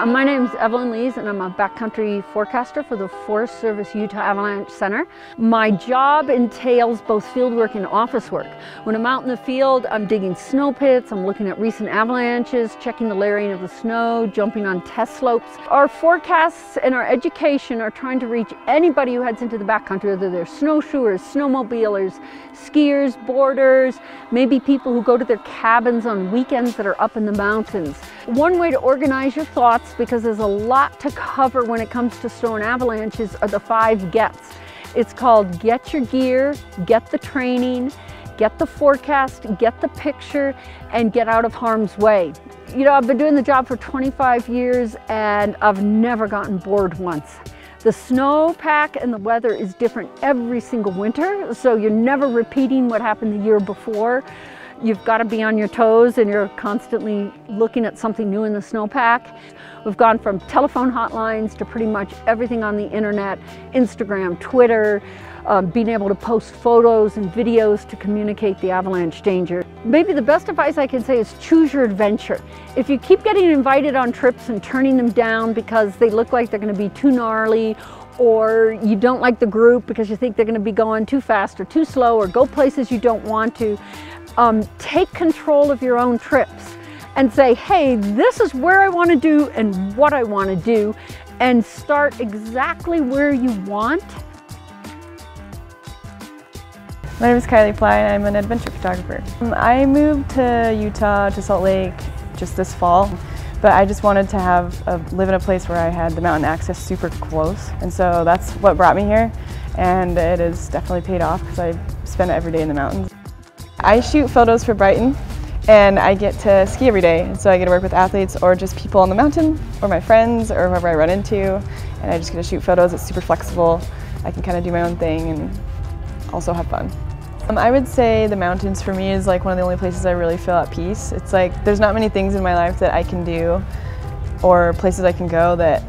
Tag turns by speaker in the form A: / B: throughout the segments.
A: My name is Evelyn and I'm a backcountry forecaster for the Forest Service Utah Avalanche Center. My job entails both field work and office work. When I'm out in the field, I'm digging snow pits, I'm looking at recent avalanches, checking the layering of the snow, jumping on test slopes. Our forecasts and our education are trying to reach anybody who heads into the backcountry, whether they're snowshoers, snowmobilers, skiers, boarders, maybe people who go to their cabins on weekends that are up in the mountains. One way to organize your thoughts, because there's a lot to cover when it comes to snow and avalanches, are the 5 gets. It's called get your gear, get the training, get the forecast, get the picture, and get out of harm's way. You know, I've been doing the job for 25 years and I've never gotten bored once. The snowpack and the weather is different every single winter, so you're never repeating what happened the year before. You've got to be on your toes and you're constantly looking at something new in the snowpack. We've gone from telephone hotlines to pretty much everything on the internet, Instagram, Twitter, being able to post photos and videos to communicate the avalanche danger. Maybe the best advice I can say is choose your adventure. If you keep getting invited on trips and turning them down because they look like they're going to be too gnarly, or you don't like the group because you think they're going to be going too fast or too slow or go places you don't want to, take control of your own trips and say, hey, this is where I want to do and what I want to do, and start exactly where you want.
B: My name is Kylie Playa and I'm an adventure photographer. I moved to Utah, to Salt Lake, just this fall, but I just wanted to live in a place where I had the mountain access super close, and so that's what brought me here, and it has definitely paid off because I spend it every day in the mountains. I shoot photos for Brighton, and I get to ski every day, and so I get to work with athletes or just people on the mountain, or my friends, or whoever I run into, and I just get to shoot photos. It's super flexible. I can kind of do my own thing and also have fun. I would say the mountains for me is like one of the only places I really feel at peace. It's like there's not many things in my life that I can do or places I can go that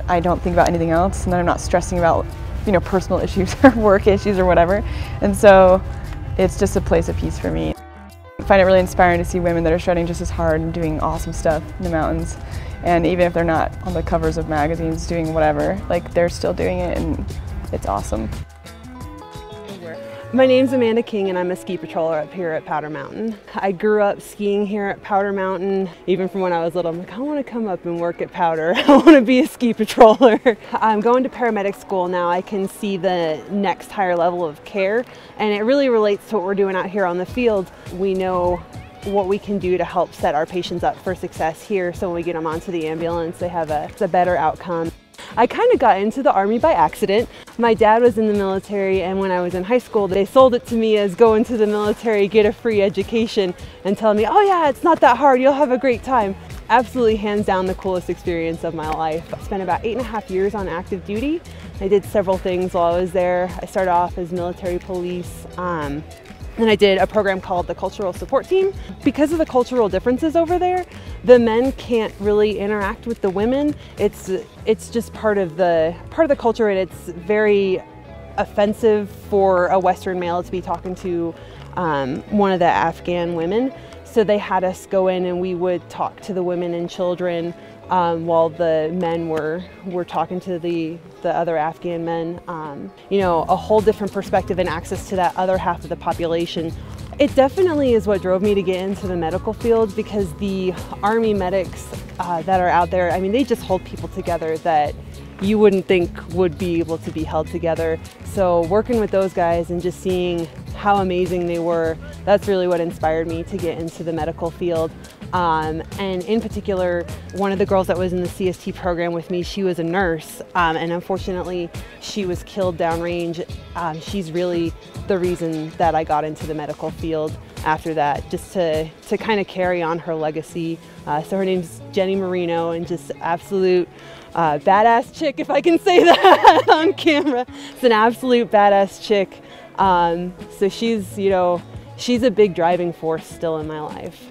B: I don't think about anything else, and then I'm not stressing about, you know, personal issues or work issues or whatever. And so it's just a place of peace for me. I find it really inspiring to see women that are shredding just as hard and doing awesome stuff in the mountains. And even if they're not on the covers of magazines doing whatever, like they're still doing it, and it's awesome.
C: My name's Amanda King and I'm a ski patroller up here at Powder Mountain. I grew up skiing here at Powder Mountain. Even from when I was little, I'm like, I want to come up and work at Powder. I want to be a ski patroller. I'm going to paramedic school now. I can see the next higher level of care, and it really relates to what we're doing out here on the field. We know what we can do to help set our patients up for success here, so when we get them onto the ambulance, they have a better outcome. I kind of got into the Army by accident. My dad was in the military, and when I was in high school, they sold it to me as go into the military, get a free education, and tell me, oh yeah, it's not that hard, you'll have a great time. Absolutely hands down the coolest experience of my life. I spent about 8.5 years on active duty. I did several things while I was there. I started off as military police. And I did a program called the Cultural Support Team. Because of the cultural differences over there, the men can't really interact with the women. It's just part of the culture, and it's very offensive for a Western male to be talking to one of the Afghan women. So they had us go in and we would talk to the women and children while the men were talking to the other Afghan men. You know, a whole different perspective and access to that other half of the population. It definitely is what drove me to get into the medical field, because the Army medics that are out there, I mean, they just hold people together that you wouldn't think would be able to be held together. So working with those guys and just seeing how amazing they were, that's really what inspired me to get into the medical field. And in particular, one of the girls that was in the CST program with me, she was a nurse, and unfortunately she was killed downrange. She's really the reason that I got into the medical field after that, just to kind of carry on her legacy. So her name's Jenny Marino, and just absolute badass chick, if I can say that on camera. It's an absolute badass chick. So she's, you know, she's a big driving force still in my life.